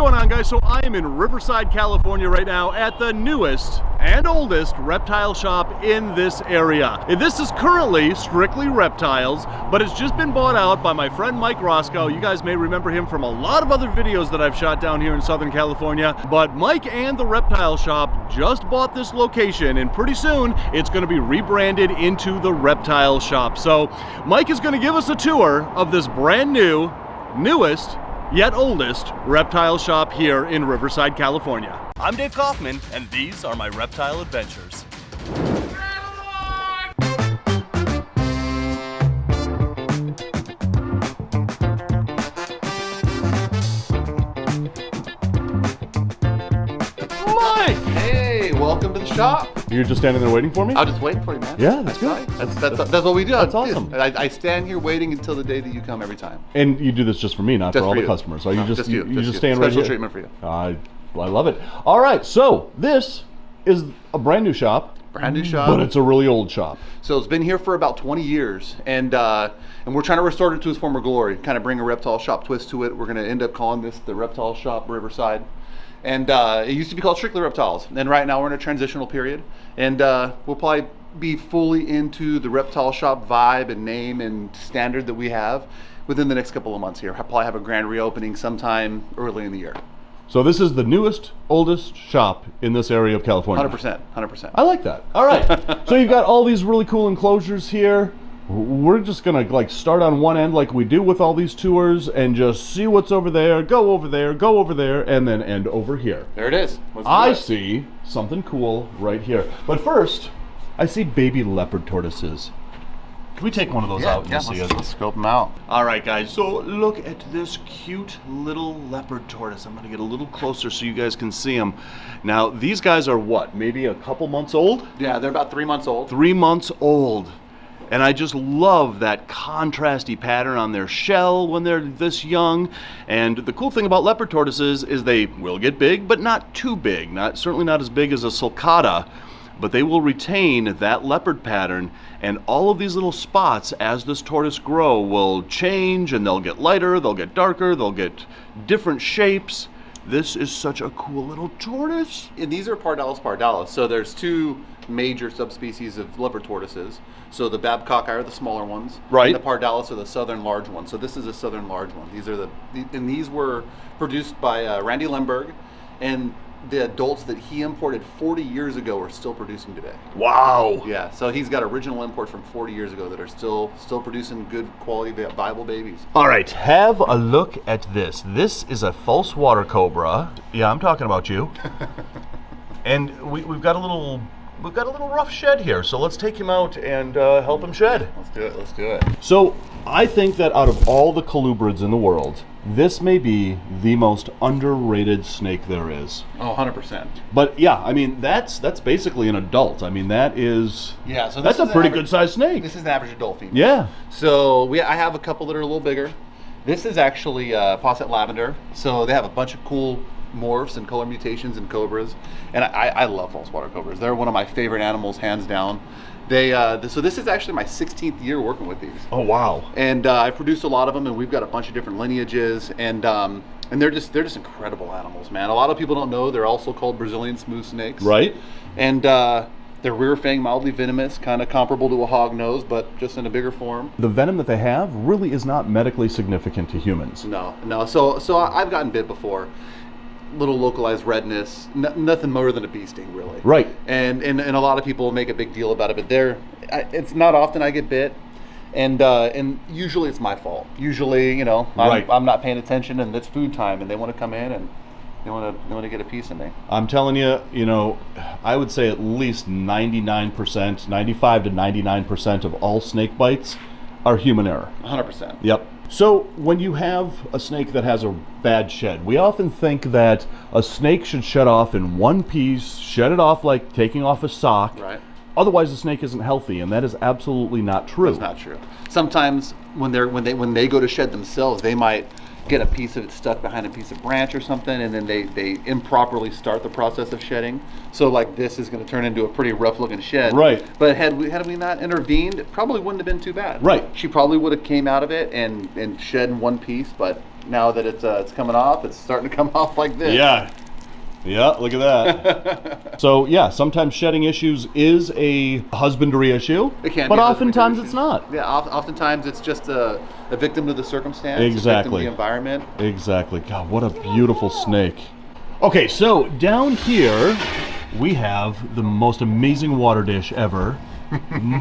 going on, guys? So I am in Riverside, California right now at the newest and oldest reptile shop in this area. This is currently strictly reptiles, but it's just been bought out by my friend Mike Roscoe. You guys may remember him from a lot of other videos that I've shot down here in Southern California. But Mike and the Reptile Shop just bought this location, and pretty soon it's going to be rebranded into the Reptile Shop. So Mike is going to give us a tour of this brand new, newest, yet oldest reptile shop here in Riverside, California. I'm Dave Kaufman, and these are my reptile adventures. Mike! Hey, welcome to the shop. You're just standing there waiting for me? I was just waiting for you, man. Yeah, that's good. Right. That's what we do. That's awesome. I stand here waiting until the day that you come every time. And you do this just for me, not Just for all for the you. customers. So you No, just just you. you Just just you. stand right Special here. treatment for you. I love it. All right, so this is a brand new shop. Brand new shop. But it's a really old shop. So it's been here for about 20 years, and we're trying to restore it to its former glory, kind of bring a reptile shop twist to it. We're going to end up calling this the Reptile Shop Riverside. And it used to be called strictly reptiles. And right now we're in a transitional period, and we'll probably be fully into the Reptile Shop vibe and name and standard that we have within the next couple of months here. I'll probably have a grand reopening sometime early in the year. So this is the newest, oldest shop in this area of California. 100%. I like that. All right. So you've got all these really cool enclosures here. We're just gonna like start on one end like we do with all these tours and just see what's over there, go over there, go over there, and then end over here. There it is. Let's do I it. see something cool right here. But first, I see baby leopard tortoises. Can we take one of those out and see it? Let's scope them out. All right, guys, so look at this cute little leopard tortoise. I'm gonna get a little closer so you guys can see them. Now, these guys are what, maybe a couple months old? Yeah, they're about 3 months old. 3 months old. And I just love that contrasty pattern on their shell when they're this young. And the cool thing about leopard tortoises is they will get big, but not too big. Certainly not as big as a sulcata, but they will retain that leopard pattern. And all of these little spots as this tortoise grow will change, and they'll get lighter, they'll get darker, they'll get different shapes. This is such a cool little tortoise. And these are pardalis. So there's two major subspecies of leopard tortoises. So the Babcocki are the smaller ones, Right. And the pardalis are the southern large ones. So this is a southern large one. These were produced by Randy Lemberg, and the adults that he imported 40 years ago are still producing today. Wow. Yeah, so he's got original imports from 40 years ago that are still producing good quality viable babies. All right, have a look at this. This is a false water cobra. Yeah, I'm talking about you. And we've got a little rough shed here, so let's take him out and help him shed. Let's do it. So I think that out of all the colubrids in the world, this may be the most underrated snake there is. Oh, 100%. But yeah, I mean that's basically an adult. I mean that is So that's a pretty good sized snake. This is an average adult female. Yeah. So I have a couple that are a little bigger. This is actually Posset Lavender. So they have a bunch of cool morphs and color mutations in cobras, and I love false water cobras. They're one of my favorite animals, hands down. So this is actually my 16th year working with these. Oh wow. And I've produced a lot of them, and we've got a bunch of different lineages, and they're just incredible animals, man. A lot of people don't know they're also called Brazilian smooth snakes. Right. And they're rear fang, mildly venomous, kind of comparable to a hog nose, but just in a bigger form. The venom that they have really is not medically significant to humans. No. So I've gotten bit before. Little localized redness, nothing more than a bee sting, really. Right. And a lot of people make a big deal about it, but it's not often I get bit, and usually it's my fault. Usually, I'm not paying attention, and it's food time, and they want to come in and they want to get a piece of me. I'm telling you, I would say at least 99%, 95 to 99% of all snake bites are human error. 100%. Yep. So when you have a snake that has a bad shed, we often think that a snake should shed off in one piece, shed it off like taking off a sock. Right. Otherwise the snake isn't healthy, and that is absolutely not true. That's not true. Sometimes when they go to shed themselves, they might get a piece of it stuck behind a piece of branch or something, and then they improperly start the process of shedding. So like this is going to turn into a pretty rough looking shed. Right. But had we not intervened, it probably wouldn't have been too bad. Right. She probably would have came out of it and shed in one piece, but now that it's coming off, it's starting to come off like this. Yeah. Yeah, look at that. So yeah, sometimes shedding issues is a husbandry issue, It can but be a oftentimes husbandry it's issue. not. Yeah, oftentimes it's just a victim to the circumstance, Exactly. a victim to the environment. Exactly. God, what a beautiful snake. Okay, so down here we have the most amazing water dish ever,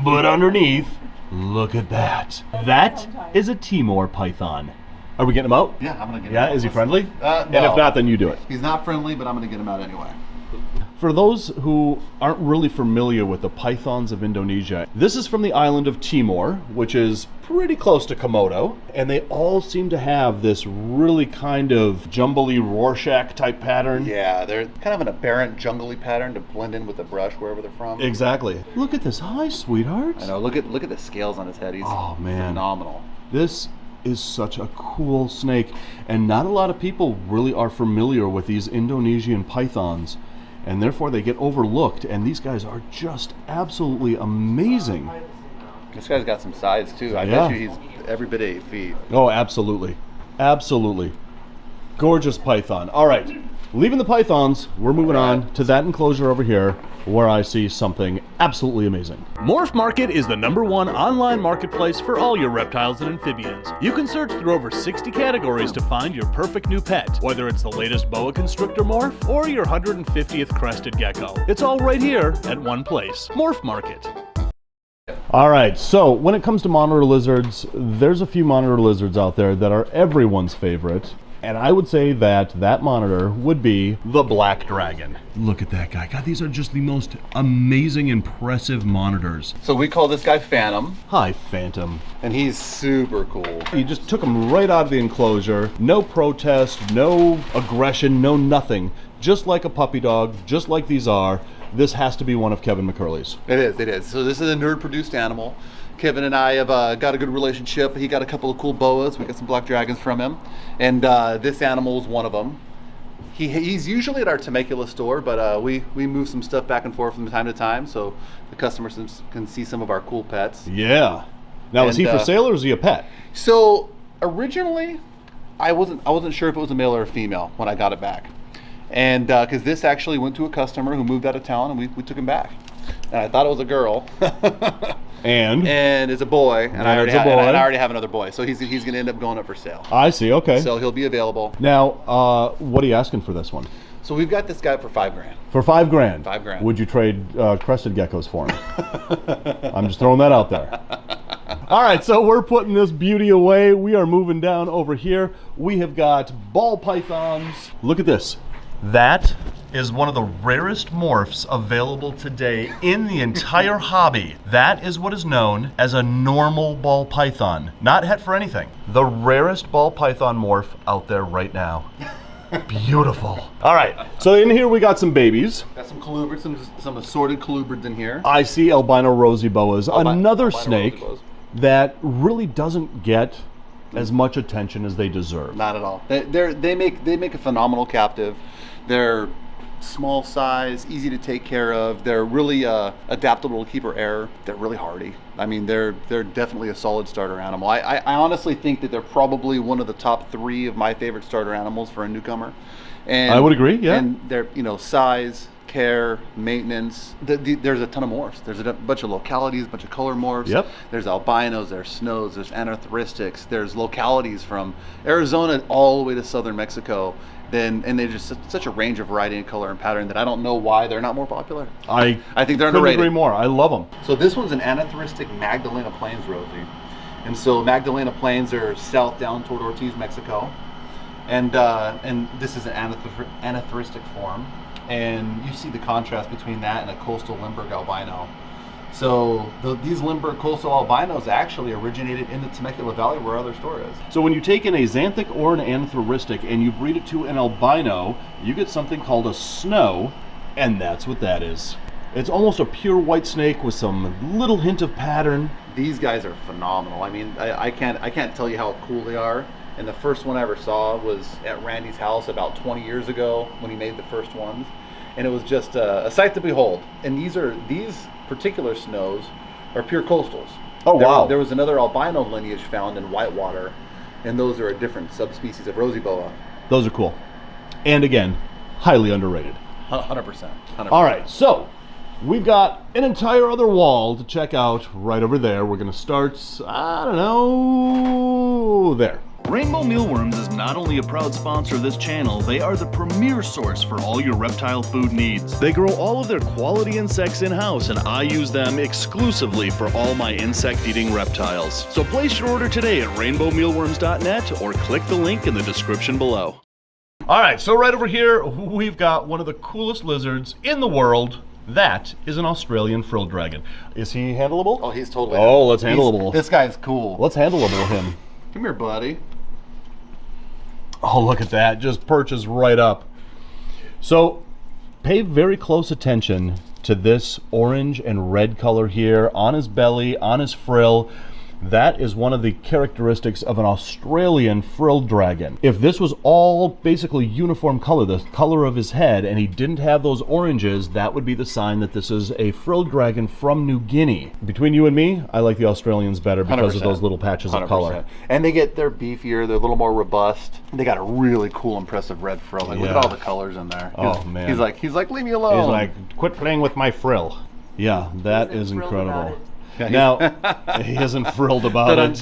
but underneath, look at that. That is a Timor python. Are we getting him out? Yeah, I'm gonna get him Yeah, out. is he friendly? No. And if not, then you do it. He's not friendly, but I'm gonna get him out anyway. For those who aren't really familiar with the pythons of Indonesia, this is from the island of Timor, which is pretty close to Komodo, and they all seem to have this really kind of jumbly Rorschach type pattern. Yeah, they're kind of an aberrant, jungly pattern to blend in with the brush wherever they're from. Exactly. Look at this. Hi, sweetheart. I know. Look at the scales on his head. He's phenomenal. This is such a cool snake, and not a lot of people really are familiar with these Indonesian pythons, and therefore they get overlooked, and these guys are just absolutely amazing. This guy's got some size too. I Yeah. bet you he's every bit 8 feet. Oh, absolutely. Absolutely. Gorgeous python. All right, leaving the pythons, we're moving on to that enclosure over here where I see something absolutely amazing. Morph Market is the #1 online marketplace for all your reptiles and amphibians. You can search through over 60 categories to find your perfect new pet, whether it's the latest boa constrictor morph or your 150th crested gecko. It's all right here at one place, Morph Market. All right, so when it comes to monitor lizards, there's a few monitor lizards out there that are everyone's favorite. And I would say that that monitor would be the black dragon. Look at that guy. God, these are just the most amazing, impressive monitors. So we call this guy Phantom, Hi, Phantom. and he's super cool. You just took him right out of the enclosure. No protest, no aggression, no nothing. Just like a puppy dog, just like these are. This has to be one of Kevin McCurley's. It is. So this is a nerd-produced animal. Kevin and I have got a good relationship. He got a couple of cool boas. We got some black dragons from him, and this animal is one of them. He's usually at our Temecula store, but we move some stuff back and forth from time to time, so the customers can see some of our cool pets. Yeah. Now, is he for sale or is he a pet? So originally, I wasn't sure if it was a male or a female when I got it back, and because this actually went to a customer who moved out of town, and we took him back, and I thought it was a girl. And it's a boy, and I already have another boy, so he's going to end up going up for sale. I see. Okay. So he'll be available. Now, what are you asking for this one? So we've got this guy for $5 grand. For $5 grand. $5 grand. Would you trade crested geckos for him? I'm just throwing that out there. All right, so we're putting this beauty away. We are moving down over here. We have got ball pythons. Look at this. That is one of the rarest morphs available today in the entire hobby. That is what is known as a normal ball python, not het for anything. The rarest ball python morph out there right now. Beautiful. All right, so in here we got some babies. Got some colubrids, some assorted colubrids in here. I see albino rosy boas, another albino snake rosy boas. that really doesn't get as much attention as they deserve. Not at all. They make a phenomenal captive. They're small size, easy to take care of. They're really adaptable to keeper air. They're really hardy. I mean, they're definitely a solid starter animal. I honestly think that they're probably one of the top 3 of my favorite starter animals for a newcomer. And I would agree, yeah. And they're, size, care, maintenance. There's a ton of morphs. There's a bunch of localities, a bunch of color morphs. Yep. There's albinos, there's snows, there's anatheristics, there's localities from Arizona all the way to southern Mexico. And they're just such a range of variety and color and pattern that I don't know why they're not more popular. I think they're couldn't underrated. agree more. I love them. So this one's an anatheristic Magdalena Plains Rosie. And so Magdalena Plains are south down toward Ortiz, Mexico. And this is an anatheristic form. And you see the contrast between that and a coastal Limburg albino. So these Limburg coastal albinos actually originated in the Temecula Valley where our other store is. So when you take an axanthic or an anatheristic and you breed it to an albino, you get something called a snow, and that's what that is. It's almost a pure white snake with some little hint of pattern. These guys are phenomenal. I mean, I can't tell you how cool they are. And the first one I ever saw was at Randy's house about 20 years ago when he made the first ones. And it was just a sight to behold. And these particular snows are pure coastals. Oh, wow. There was another albino lineage found in Whitewater, and those are a different subspecies of rosy boa. Those are cool. And again, highly underrated. 100%. All right, so we've got an entire other wall to check out right over there. We're gonna start, I don't know, there. Rainbow Mealworms is not only a proud sponsor of this channel, they are the premier source for all your reptile food needs. They grow all of their quality insects in-house, and I use them exclusively for all my insect-eating reptiles. So place your order today at rainbowmealworms.net or click the link in the description below. All right, so right over here, we've got one of the coolest lizards in the world. That is an Australian frill dragon. Is he handleable? Oh, he's totally. Oh, let's handleable. This guy's cool. Let's handleable him. Come here, buddy. Oh, look at that. Just perches right up. So pay very close attention to this orange and red color here on his belly, on his frill. That is one of the characteristics of an Australian frilled dragon. If this was all basically uniform color, the color of his head, and he didn't have those oranges, that would be the sign that this is a frilled dragon from New Guinea. Between you and me, I like the Australians better because 100%. of those little patches of 100%. color. And they're beefier, they're a little more robust. They got a really cool, impressive red frill. Like, look at all the colors in there. Oh, man. He's like, leave me alone. He's like, quit playing with my frill. Yeah, that is incredible. Yeah, now, he isn't frilled about it.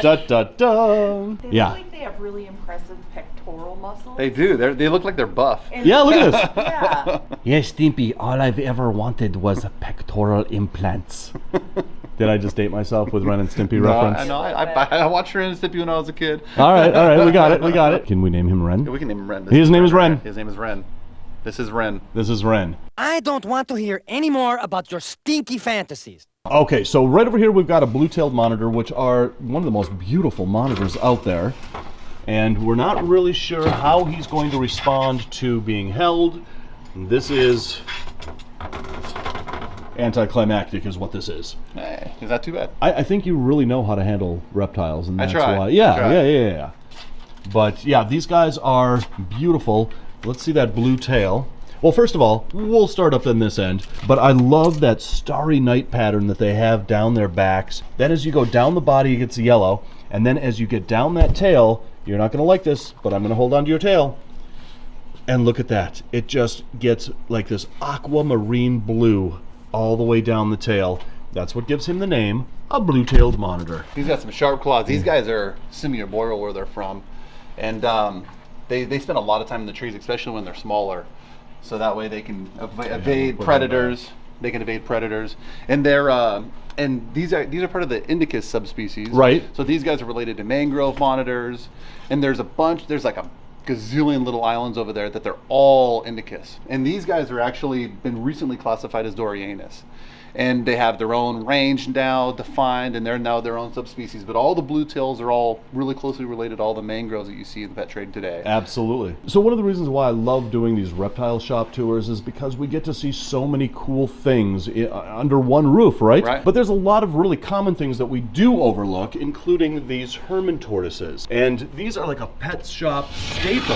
Da, da, da. They Yeah. look like they have really impressive pectoral muscles. They do. They look like they're buff. And- Yeah, look at this. Yeah. Yes, Stimpy, all I've ever wanted was pectoral implants. Did I just date myself with Ren and Stimpy No, reference? I know. I watched Ren and Stimpy when I was a kid. All right, we got it. Can we name him Ren? We can name him Ren. His name is Ren. His name is Ren. This is Ren. This is Ren. I don't want to hear any more about your stinky fantasies. Okay, so right over here we've got a blue-tailed monitor, which are one of the most beautiful monitors out there. And we're not really sure how he's going to respond to being held. This is anticlimactic is what this is. Hey, is that too bad? I think you really know how to handle reptiles, and that's try. why. I Yeah, try. yeah. But yeah, these guys are beautiful. Let's see that blue tail. Well, first of all, we'll start up in this end, but I love that starry night pattern that they have down their backs. Then as you go down the body, it gets yellow, and then as you get down that tail, you're not gonna like this, but I'm gonna hold on to your tail. And look at that. It just gets like this aquamarine blue all the way down the tail. That's what gives him the name, a blue-tailed monitor. He's got some sharp claws. These guys are semi-arboreal where they're from, and they spend a lot of time in the trees, especially when they're smaller. So that way they can evade predators. They can evade predators, and these are part of the Indicus subspecies. Right. So these guys are related to mangrove monitors, and there's like a gazillion little islands over there that they're all Indicus. And these guys are actually been recently classified as Dorianus. And they have their own range now defined, and they're now their own subspecies. But all the blue tails are all really closely related to all the mangroves that you see in the pet trade today. Absolutely. So one of the reasons why I love doing these reptile shop tours is because we get to see so many cool things under one roof, right? Right. But there's a lot of really common things that we do overlook, including these Hermann tortoises. And these are like a pet shop staple.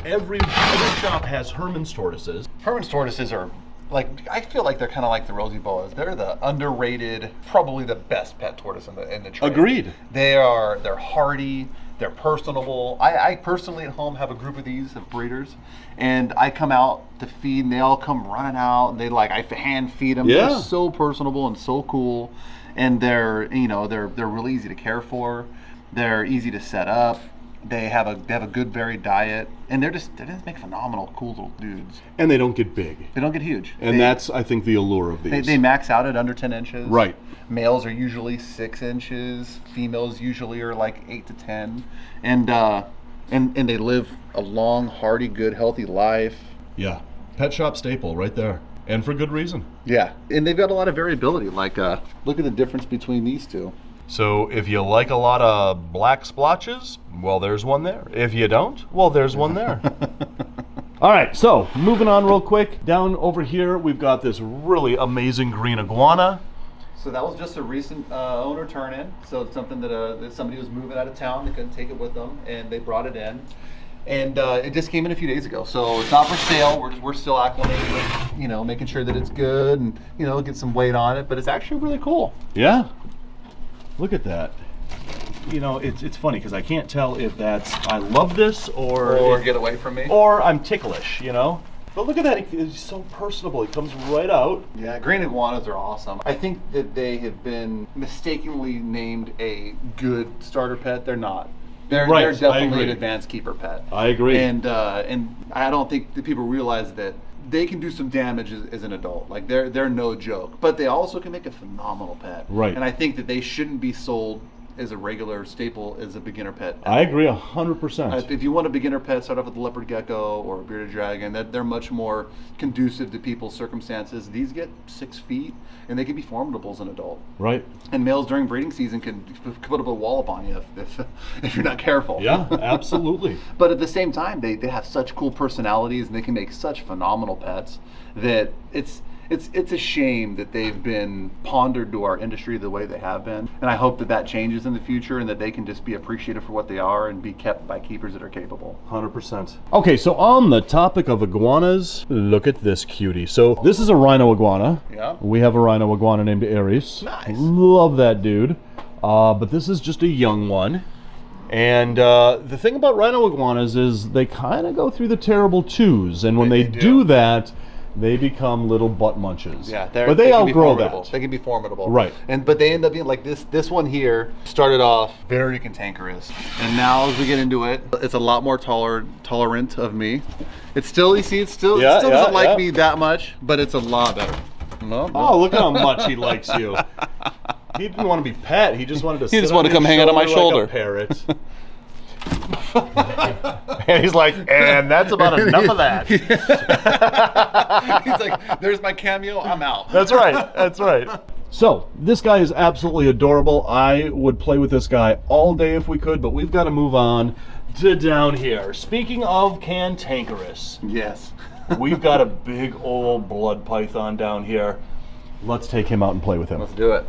Every shop has Hermann's tortoises. Hermann's tortoises are I feel like they're kind of like the rosy boas. They're the underrated, probably the best pet tortoise in the trade. Agreed. They're hardy. They're personable. I personally at home have a group of these of breeders, and I come out to feed, and they all come running out, and I hand feed them. Yeah. They're so personable and so cool, and they're really easy to care for. They're easy to set up. They have a good varied diet, and they just make phenomenal, cool little dudes. And they don't get big. They don't get huge. And that's, I think, the allure of these. They max out at under 10 inches. Right. Males are usually 6 inches. Females usually are like 8 to 10. And they live a long, hardy, good, healthy life. Yeah. Pet shop staple right there. And for good reason. Yeah. And they've got a lot of variability. Look at the difference between these two. So if you like a lot of black splotches, well, there's one there. If you don't, well, there's one there. All right, so moving on real quick. Down over here, we've got this really amazing green iguana. So that was just a recent owner turn-in. So it's something that somebody was moving out of town. They couldn't take it with them, and they brought it in. And it just came in a few days ago. So it's not for sale. We're still acclimating with, making sure that it's good and, get some weight on it. But it's actually really cool. Yeah. Look at that. you know, it's funny because I can't tell if that's I love this or get away from me. or I'm ticklish, you know. But look at that, he's so personable. He comes right out. Yeah, green iguanas are awesome. I think that they have been mistakenly named a good starter pet. They're not. They're definitely an advanced keeper pet. I agree. And I don't think that people realize that they can do some damage as an adult. Like they're no joke. But they also can make a phenomenal pet. Right. And I think that they shouldn't be sold as a regular staple as a beginner pet. I agree 100%. If you want a beginner pet, start off with a leopard gecko or a bearded dragon. They're much more conducive to people's circumstances. These get 6 feet and they can be formidable as an adult. Right. And males during breeding season can put up a wallop on you if you're not careful. Yeah, absolutely. But at the same time, they have such cool personalities and they can make such phenomenal pets that it's a shame that they've been pondered to our industry the way they have been. And I hope that changes in the future and that they can just be appreciated for what they are and be kept by keepers that are capable. 100%. Okay, so on the topic of iguanas, look at this cutie. So this is a rhino iguana. Yeah. We have a rhino iguana named Aries. Nice. Love that dude. But this is just a young one. And the thing about rhino iguanas is they kind of go through the terrible twos. And when they do that, they become little butt munches. Yeah, but they outgrow that. They can be formidable. Right. But they end up being like this one here started off very cantankerous. And now as we get into it, it's a lot more tolerant of me. It still doesn't like me that much, but it's a lot better. No. Oh, look how much he likes you. He didn't want to be pet. He just wanted to sit on your come hang out on my shoulder. like a parrot. And he's like, and that's about enough of that. He's like, there's my cameo, I'm out. That's right. That's right. So, this guy is absolutely adorable. I would play with this guy all day if we could, but we've got to move on to down here. Speaking of cantankerous, Yes. we've got a big old blood python down here. Let's take him out and play with him. Let's do it.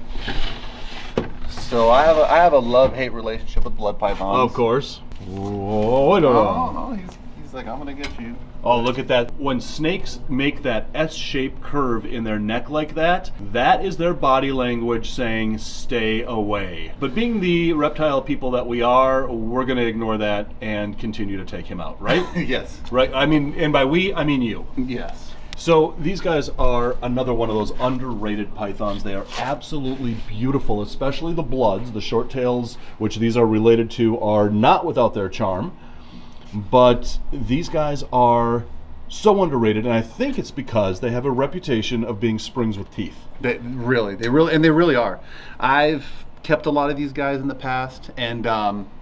So I have a love-hate relationship with blood pythons. Of course. Oh, no. Oh, he's like, I'm gonna get you. Oh, look at that. When snakes make that S-shaped curve in their neck like that, that is their body language saying, stay away. But being the reptile people that we are, we're gonna ignore that and continue to take him out, right? Yes. Right, I mean, and by we, I mean you. Yes. So these guys are another one of those underrated pythons. They are absolutely beautiful, especially the bloods. The short tails, which these are related to, are not without their charm. But these guys are so underrated, and I think it's because they have a reputation of being springs with teeth. They really are. I've kept a lot of these guys in the past, and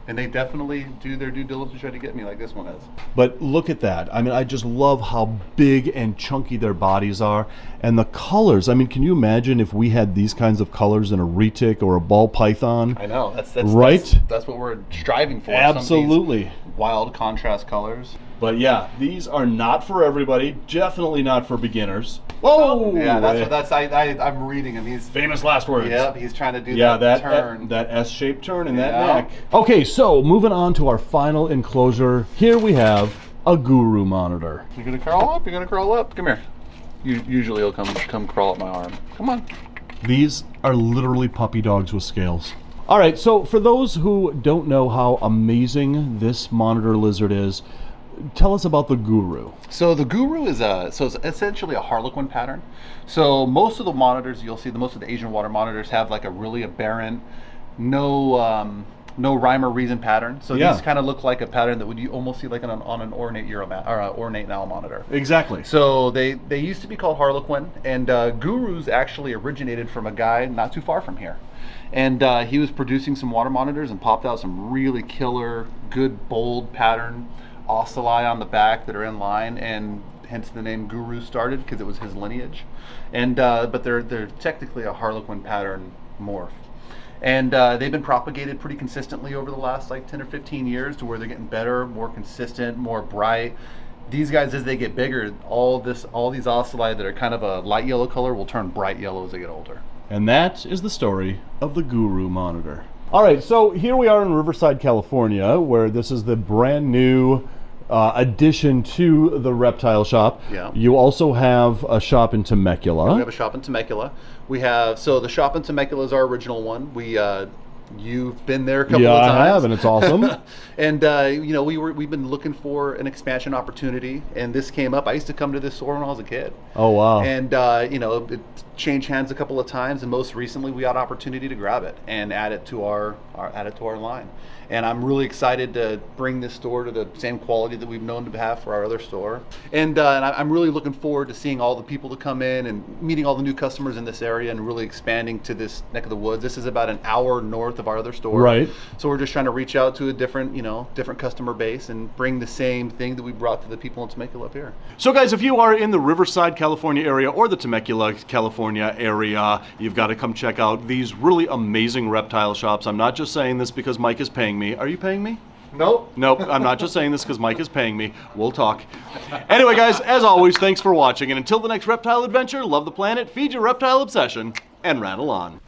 they definitely do their due diligence to try to get me like this one is. But look at that. I mean, I just love how big and chunky their bodies are. And the colors, I mean, can you imagine if we had these kinds of colors in a retic or a ball python? I know. That's right? That's what we're striving for. Absolutely. Some of these wild contrast colors. But yeah, these are not for everybody. Definitely not for beginners. Whoa! Yeah, I'm reading him. He's famous last words. Yep, he's trying to do that turn. That S-shaped turn in that neck. Okay, so moving on to our final enclosure. Here we have a guru monitor. You're gonna crawl up. You're gonna crawl up. Come here. Usually he'll come crawl up my arm. Come on. These are literally puppy dogs with scales. All right, so for those who don't know how amazing this monitor lizard is, tell us about the guru. So the guru is it's essentially a harlequin pattern. So most of the monitors most of the Asian water monitors have like a really aberrant, no rhyme or reason pattern. So these kind of look like a pattern that you almost see like on an ornate ornate Nile monitor. Exactly. So they used to be called harlequin, and gurus actually originated from a guy not too far from here. And he was producing some water monitors and popped out some really killer, good, bold pattern ocelli on the back that are in line, and hence the name Guru started because it was his lineage. And but they're technically a harlequin pattern morph. And they've been propagated pretty consistently over the last like 10 or 15 years to where they're getting better, more consistent, more bright. These guys, as they get bigger, all these ocelli that are kind of a light yellow color will turn bright yellow as they get older. And that is the story of the Guru monitor. All right, so here we are in Riverside, California, where this is the brand new addition to the Reptile Shop. Yeah. You also have a shop in Temecula. We have a shop in Temecula. We have, so the shop in Temecula is our original one. We You've been there a couple Yeah, of times. I have, and it's awesome. And you know, we've been looking for an expansion opportunity, and this came up. I used to come to this store when I was a kid. Oh wow. And you know, it changed hands a couple of times, and most recently we got opportunity to grab it and add it to our line. And I'm really excited to bring this store to the same quality that we've known to have for our other store. And I'm really looking forward to seeing all the people that come in and meeting all the new customers in this area and really expanding to this neck of the woods. This is about an hour north of our other store. Right. So we're just trying to reach out to a different, you know, different customer base and bring the same thing that we brought to the people in Temecula up here. So guys, if you are in the Riverside, California area or the Temecula, California area, you've got to come check out these really amazing reptile shops. I'm not just saying this because Mike is paying me. Are you paying me? Nope. Nope, I'm not just saying this because Mike is paying me. We'll talk. Anyway, guys, as always, thanks for watching. And until the next reptile adventure, love the planet, feed your reptile obsession, and rattle on.